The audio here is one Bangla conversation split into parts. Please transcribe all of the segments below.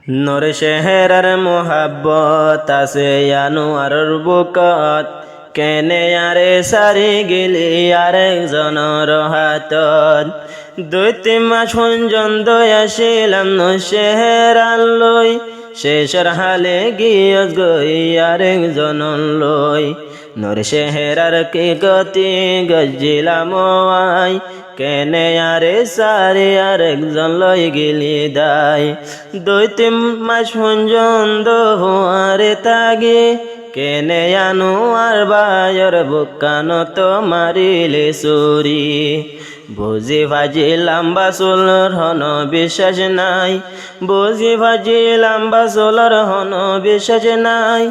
নূর শেহরার মোহাব্বত আছে আনোয়ারর বুকত, কেনে আরে সারি গেলি আরেকজনের হাতত। 2-3 মাস পর্যন্ত আসিলাম নূর শেহরার লই, শেষের হালে গিয়স গই আরেকজনের লই। নূর শেহরার কি গতি গজিলাম আই, কেনে আরে সারি আরেকজন লই গেলি দাই। 2-3 মাস পর্যন্ত হুয়ারে তাগি, কেনে আনোয়ার বায়র বুকানো তো মারিলে সুরি। বুঝি ভাজি লম্বা চুলর হন বিশ্বাস নাই, বুঝি ভাজি লম্বা চুলর হন বিশ্বাস নাই।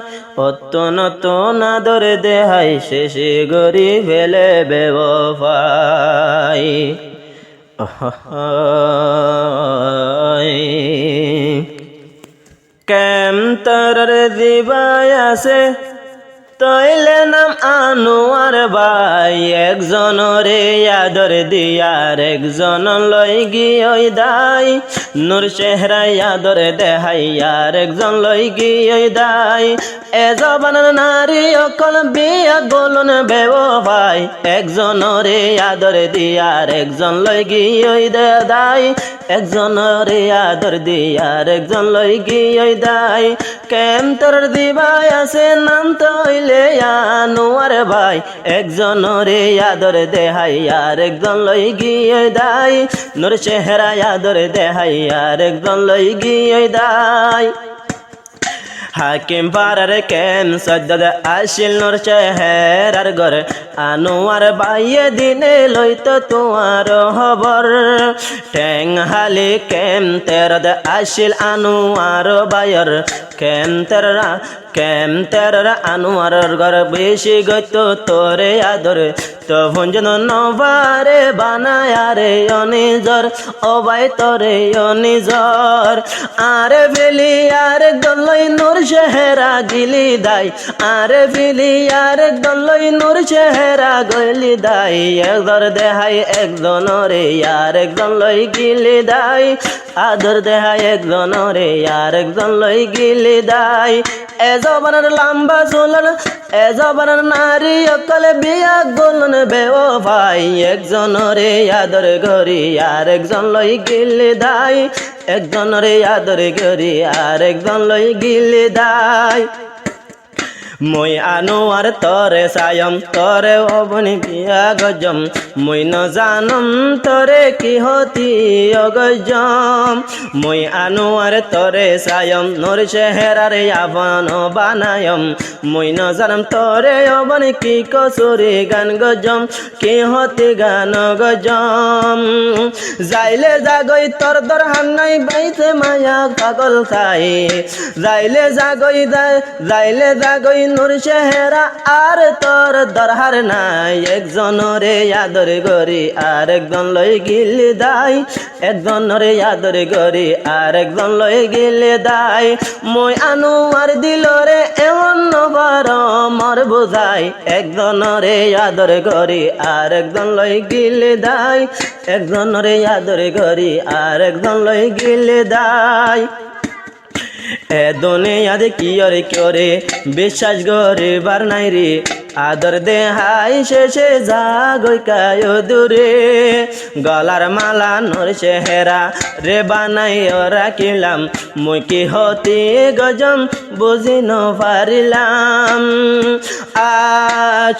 অত নতুন আদর দেহাই শেষে গরি ফেলে বেওফাই। কেম তর দিবাই আছে তৈলে নাম আনোয়ার বাই, একজনরে আদর দিয়ার একজন লই গিয়ে দাই। নূর শেহরাই আদর দেহাই আর একজন লই গিয়ে দাই। এ জবানের নারী অকল বিয়া গোলন বেওফাই, একজনরে আদর দিয়ার একজন লই গিয়ে দাই। একজনরে আদর দিয়ার একজন লই গিয়ে দাই। কেম তোর দিবাই আছে নাম তৈলে আনোয়ার ভাই, একজনরে আদর দেহাই আর একজন লই গিয়ে দাই। নূর শেহরাই আদর দেহাই আর একজন লই গিয়ে দাই। হাকিম পাড়ার কেম সজ্জাদ আসিল নূর শেহরার ঘর, আনোয়ার বাইয়ে দিনে লইত তোমার খবর। ঠ্যাং হালি কেম তেরদ আসিল আনোয়ার বায়র, কেম তেরা আনোয়ারের ঘর বেশি গত তোরে আদর। তখন যেন নবারে বানায় আরে অনিজর, ও ভাই তোরে অনিজর। আরে বেলি আরে গলই নূর শেহরা গিলি দাই, আরে বেলি আরে গলই নূর শেহরা গলি দাই। একজর দেহাই একজনরে আর একজন লই গিলি দাই, আদর দেহাই একজনরে আর একজন লই গিলি দাই। এ জবানের লম্বা চুলন এ জবানের নারী অকলে বিয়া গোলন বেওফাই, একজনরে আদর করি আর একজন লই গিলি দাই। একজনরে আদর করি আর একজন লই গিলি দাই। মই আনোয়ার তরে সায়ম তরে অবনি বিয়া গজম, মই ন জানম তরে কি হতি অগজম। মই আনোয়ার তরে সায়ম নূর শেহরার আবান বানায়ম, মই ন জানম তরে অবনি কি কসুরি গান গজম, কি হতি গান গজম। যাইলে জাগই তোর দর হান্নাই বাইতে মায়া পাগল খাই, যাইলে জাগই যাইলে জাগই নূর শেহরা আর তোর দরহার নাই। একজনরে আদর করি আর একজন লই গিলি দাই, একজনরে আদর করি আর একজন লই গিলি দাই। মই আনোয়ার দিলরে এমন নবার মর বুঝাই, একজনরে আদর করি আর একজন লই গিলি দাই। একজনরে আদর করি আর একজন লই গিলি দাই। এ দুনিয়াদ কিয়রে কিয়রে বিশ্বাস গরিবার নাই রে, আদর দেহাই শেষে জাগই কায় দূরে। গলার মালা নূর শেহরা রে বানাই রাখিলাম, মুই কি হতি গজম বুঝি ন পারিলাম।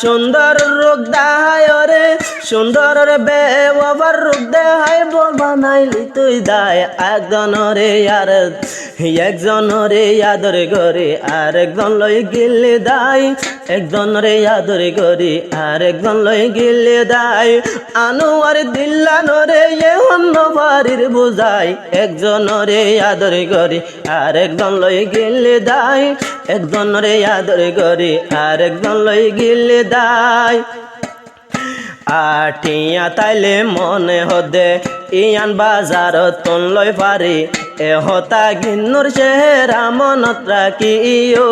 সুন্দর রূপ দেহাই রে সুন্দর রে বেওয়ার রূপ দেহাই বানাইলি তুই দায়। একজনরে আর একজনরে আদর করে আর একজন লই গিলে দাই, একজনরে আদর করি আর একজন লই গিলে দাই। আনোয়ার দিল্লানরে অন্য বাড়ির বুঝাই, একজনরে আদর করি আর একজন লই গিলে দাই। একজনরে আদর করি আর একজন লই গিলে দাই। আঠিয়া তাইলে মনে হদে ইয়ান বাজার তুন লই পারি, এ হতা গিন্নুর শেহরা মনত রাখিও।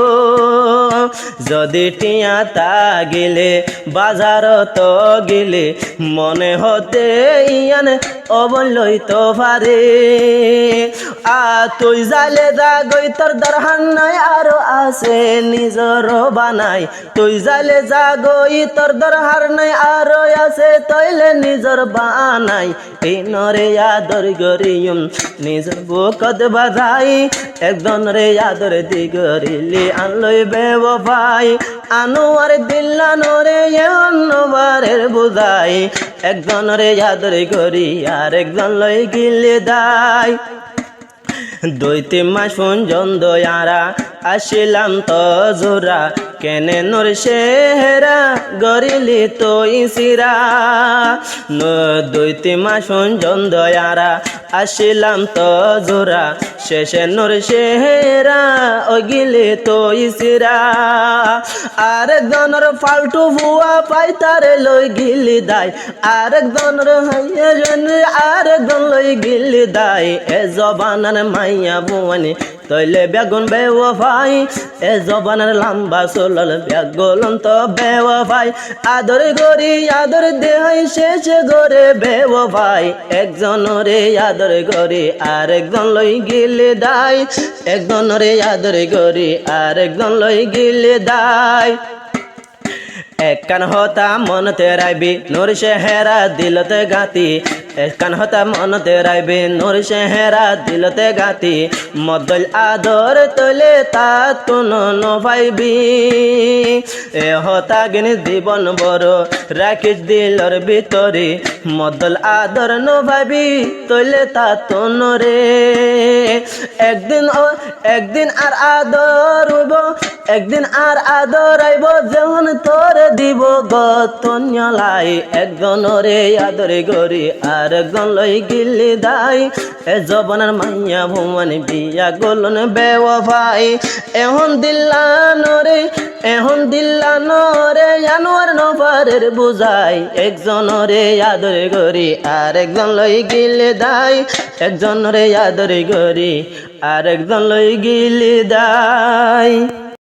যদি টিয়া তা গিলে বাজার তো গিলে মনে হতে ইয়ান অবলই তো পারে তুই জালে জাগই তোর দরহান নাই আরো আছে নিজর বানাই তুই জালে জাগই তোর দরহার নাই আরো আছে তইলে নিজর বানাই এই নরে আদর গরিয়ম নিজর বুকত বাজাই একজন রে আদর দিগরিলি আনলই বেওফাই আনোয়ার দিল্লানো রে অন্যবারের বুঝাই একজন রে আদর করি আর একজন লই গিলে দাই 2-3 মাস পর্যন্ত দয়ারা আসিলাম তো জোরা কেনে নোর সেহেরা গরিলি তো ইসিরা 2-3 মাস পর্যন্ত দয়ারা আসিলাম তো জোরা শেষে নোর সেহেরা অগিলি তো ইসিরা আরেকজনের ফালতু ভুয়া পাইতারে লই গিলি দাই আরেকজনের হাইয়া জনে আরেকজন লই গিলি দাই এ জবানার মাইয়া বুয়ানি তইলে বেগুন বেওফাই এ জবানের লম্বা চলল বেগুন তো বেওফাই আদর গরি আদর দেহাই শেষে গরে বেওফাই একজন রে আদর গরি আরেকজন লই গিলে দাই একজন রে আদর গরি আরেকজন লই গিলে দাই একখান হতা মনতে রাইবি নূর সেহেরা দিলতে গাতি একখান হতা মনতে রাইবি নূর সেহেরা দিলতে গাতি মদল আদর তলে তা তুন নভাইবি এ হতা গিনি জীবন বড় রাখিস দিলর ভিতরে মদল আদর নভাইবি তলে তা তুন রে একদিন আর আদর হইব একদিন আর আদর আইব যখন তোর দিব গতন্যলাই একজন রে আদরে গরি আর একজন লই গিলি দাই এ জবানের মাইয়া ভুমানি বিয়া গলন বেওফাই এখন দিল্লানো রে আনোয়ার নফারের বুঝাই একজন রে আদরে গরি আর একজন লই গিলি দাই একজন রে আদরে গরি আর একজন লই গিলি দাই